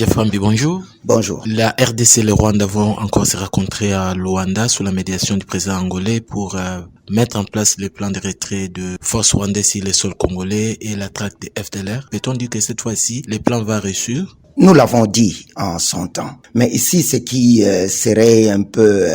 Jaframbi, bonjour. Bonjour. La RDC et le Rwanda vont encore se rencontrer à Luanda sous la médiation du président angolais pour mettre en place le plan de retrait de forces rwandaises sur le sol congolais et la traque des FDLR. Peut-on dire que cette fois-ci, le plan va réussir? Nous l'avons dit en son temps. Mais ici, ce qui serait un peu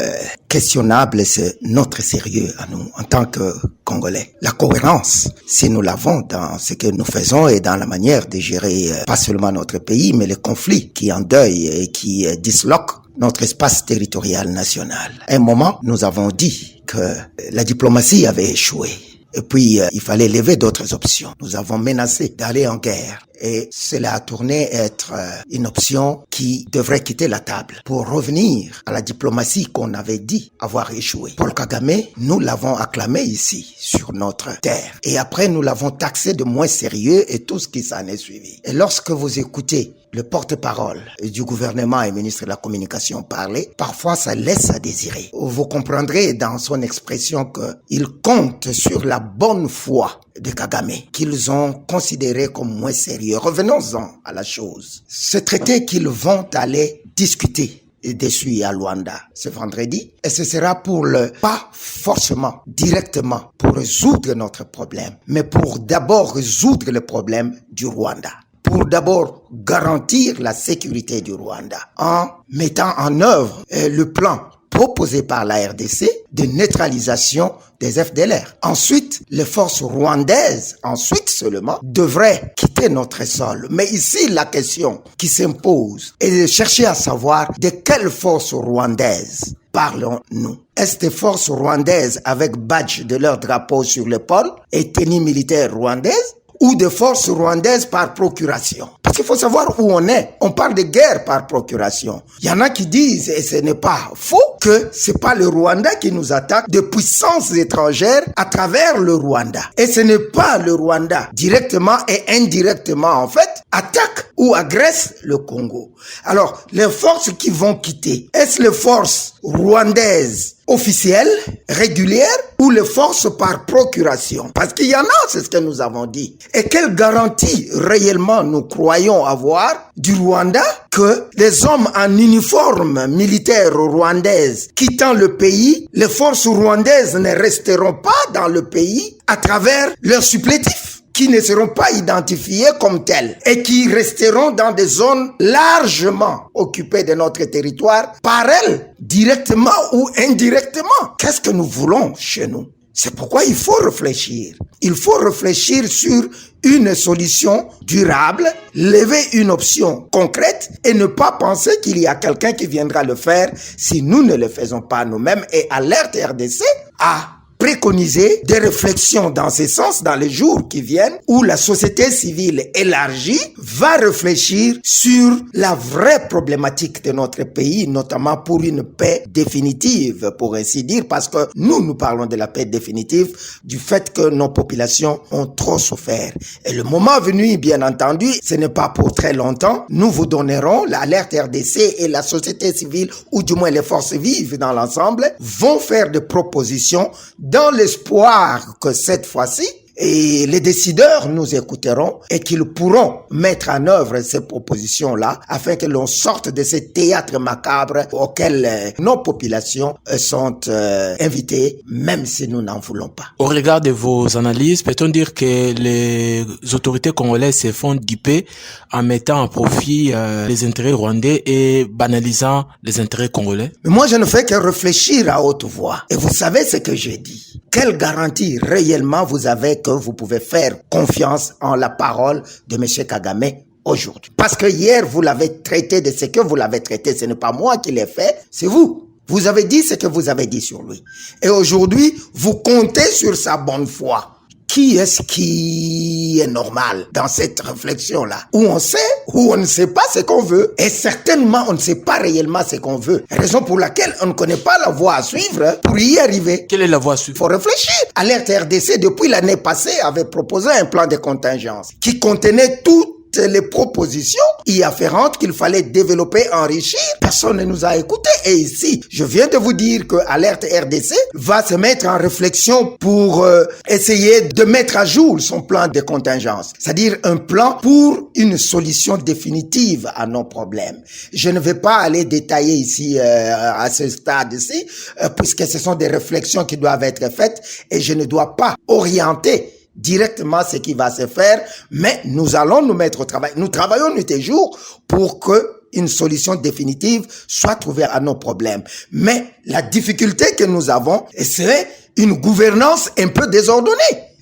questionnable, c'est notre sérieux à nous, en tant que Congolais. La cohérence, si nous l'avons dans ce que nous faisons et dans la manière de gérer pas seulement notre pays, mais les conflits qui endeuillent et qui disloquent notre espace territorial national. À un moment, nous avons dit que la diplomatie avait échoué. Et puis, il fallait lever d'autres options. Nous avons menacé d'aller en guerre. Et cela a tourné être une option qui devrait quitter la table pour revenir à la diplomatie qu'on avait dit avoir échoué. Paul Kagame, nous l'avons acclamé ici, sur notre terre. Et après, nous l'avons taxé de moins sérieux et tout ce qui s'en est suivi. Et lorsque vous écoutez le porte-parole du gouvernement et ministre de la Communication parler, parfois ça laisse à désirer. Vous comprendrez dans son expression qu'il compte sur la bonne foi de Kagame, qu'ils ont considéré comme moins sérieux. Revenons-en à la chose. Ce traité qu'ils vont aller discuter dessus à Luanda ce vendredi, et ce sera pas forcément directement pour résoudre notre problème, mais pour d'abord résoudre le problème du Rwanda. Pour d'abord garantir la sécurité du Rwanda en mettant en œuvre le plan proposé par la RDC de neutralisation des FDLR. Ensuite, les forces rwandaises, ensuite seulement, devraient quitter notre sol. Mais ici, la question qui s'impose est de chercher à savoir de quelles forces rwandaises parlons-nous. Est-ce des forces rwandaises avec badge de leur drapeau sur l'épaule et tenue militaire rwandaise, ou des forces rwandaises par procuration? Parce qu'il faut savoir où on est. On parle de guerre par procuration. Il y en a qui disent, et ce n'est pas faux, que c'est pas le Rwanda qui nous attaque, de puissances étrangères à travers le Rwanda. Et ce n'est pas le Rwanda, directement et indirectement en fait, attaque ou agresse le Congo. Alors, les forces qui vont quitter, est-ce les forces rwandaises officielles, régulières, ou les forces par procuration? Parce qu'il y en a, c'est ce que nous avons dit. Et quelle garantie réellement nous croyons avoir du Rwanda que les hommes en uniforme militaire rwandaise quittant le pays, les forces rwandaises ne resteront pas dans le pays à travers leurs supplétifs, qui ne seront pas identifiés comme tels et qui resteront dans des zones largement occupées de notre territoire par elles, directement ou indirectement. Qu'est-ce que nous voulons chez nous? C'est pourquoi il faut réfléchir. Il faut réfléchir sur une solution durable, lever une option concrète et ne pas penser qu'il y a quelqu'un qui viendra le faire si nous ne le faisons pas nous-mêmes. Et alerte RDC à préconiser des réflexions dans ce sens dans les jours qui viennent, où la société civile élargie va réfléchir sur la vraie problématique de notre pays, notamment pour une paix définitive, pour ainsi dire, parce que nous parlons de la paix définitive du fait que nos populations ont trop souffert. Et le moment venu, bien entendu, ce n'est pas pour très longtemps, nous vous donnerons l'alerte RDC et la société civile, ou du moins les forces vives dans l'ensemble, vont faire des propositions dans l'espoir que cette fois-ci, et les décideurs nous écouteront et qu'ils pourront mettre en œuvre ces propositions-là afin que l'on sorte de ce théâtre macabre auquel nos populations sont invitées, même si nous n'en voulons pas. Au regard de vos analyses, peut-on dire que les autorités congolaises se font duper en mettant en profit les intérêts rwandais et banalisant les intérêts congolais? Mais moi, je ne fais que réfléchir à haute voix. Et vous savez ce que j'ai dit. Quelle garantie réellement vous avez que vous pouvez faire confiance en la parole de M. Kagame aujourd'hui? Parce que hier, vous l'avez traité de ce que vous l'avez traité. Ce n'est pas moi qui l'ai fait, c'est vous. Vous avez dit ce que vous avez dit sur lui. Et aujourd'hui, vous comptez sur sa bonne foi. Qui est-ce qui est normal dans cette réflexion-là? Où on sait, où on ne sait pas ce qu'on veut. Et certainement, on ne sait pas réellement ce qu'on veut. Raison pour laquelle on ne connaît pas la voie à suivre pour y arriver. Quelle est la voie à suivre? Il faut réfléchir. Alerte RDC, depuis l'année passée, avait proposé un plan de contingence qui contenait toutes toutes les propositions y afférentes qu'il fallait développer, enrichir. Personne ne nous a écoutés. Et ici, je viens de vous dire que Alerte RDC va se mettre en réflexion pour essayer de mettre à jour son plan de contingence. C'est-à-dire un plan pour une solution définitive à nos problèmes. Je ne vais pas aller détailler ici à ce stade-ci, puisque ce sont des réflexions qui doivent être faites et je ne dois pas orienter directement ce qui va se faire, mais nous allons nous mettre au travail. Nous travaillons nuit et jour pour que une solution définitive soit trouvée à nos problèmes. Mais la difficulté que nous avons, c'est une gouvernance un peu désordonnée.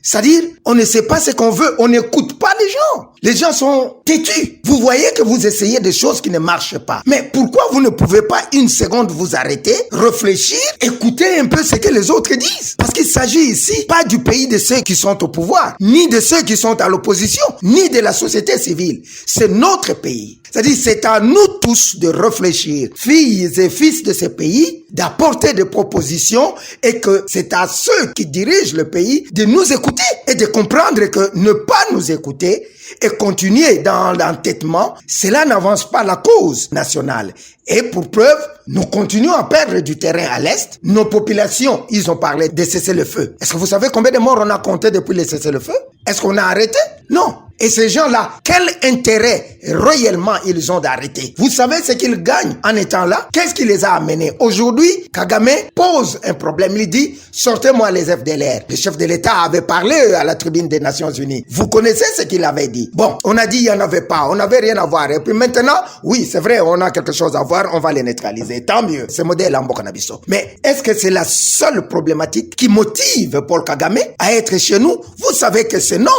C'est-à-dire, on ne sait pas ce qu'on veut, on n'écoute pas les gens. Les gens sont têtus. Vous voyez que vous essayez des choses qui ne marchent pas. Mais pourquoi vous ne pouvez pas une seconde vous arrêter, réfléchir, écouter un peu ce que les autres disent? Parce qu'il s'agit ici pas du pays de ceux qui sont au pouvoir, ni de ceux qui sont à l'opposition, ni de la société civile. C'est notre pays. C'est-à-dire, c'est à nous tous de réfléchir, filles et fils de ce pays, d'apporter des propositions et que c'est à ceux qui dirigent le pays de nous écouter et de comprendre que ne pas nous écouter et continuer dans l'entêtement, cela n'avance pas la cause nationale. Et pour preuve, nous continuons à perdre du terrain à l'Est. Nos populations, ils ont parlé de cessez-le-feu. Est-ce que vous savez combien de morts on a compté depuis le cessez-le-feu? Est-ce qu'on a arrêté? Non. Et ces gens-là, quel intérêt réellement ils ont d'arrêter? Vous savez ce qu'ils gagnent en étant là? Qu'est-ce qui les a amenés? Aujourd'hui, Kagame pose un problème. Il dit, sortez-moi les FDLR. Le chef de l'État avait parlé à la tribune des Nations Unies. Vous connaissez ce qu'il avait dit? Bon, on a dit il n'y en avait pas, on n'avait rien à voir. Et puis maintenant, oui, c'est vrai, on a quelque chose à voir, on va les neutraliser. Tant mieux. Ce modèle en Bokanabiso. Mais est-ce que c'est la seule problématique qui motive Paul Kagame à être chez nous? Vous savez que c'est non.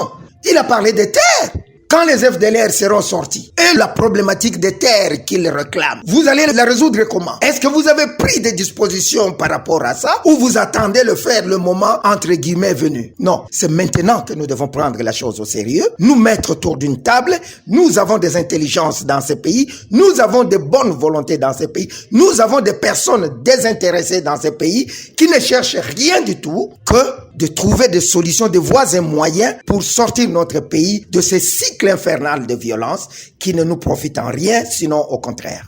Il a parlé des terres. Quand les FDLR seront sortis, et la problématique des terres qu'ils réclament, vous allez la résoudre comment? Est-ce que vous avez pris des dispositions par rapport à ça ou vous attendez le faire le moment entre guillemets venu? Non, c'est maintenant que nous devons prendre la chose au sérieux, nous mettre autour d'une table. Nous avons des intelligences dans ce pays, nous avons de bonnes volontés dans ce pays, nous avons des personnes désintéressées dans ce pays qui ne cherchent rien du tout que de trouver des solutions, des voies et moyens pour sortir notre pays de ce cycle infernal de violence qui ne nous profite en rien, sinon au contraire.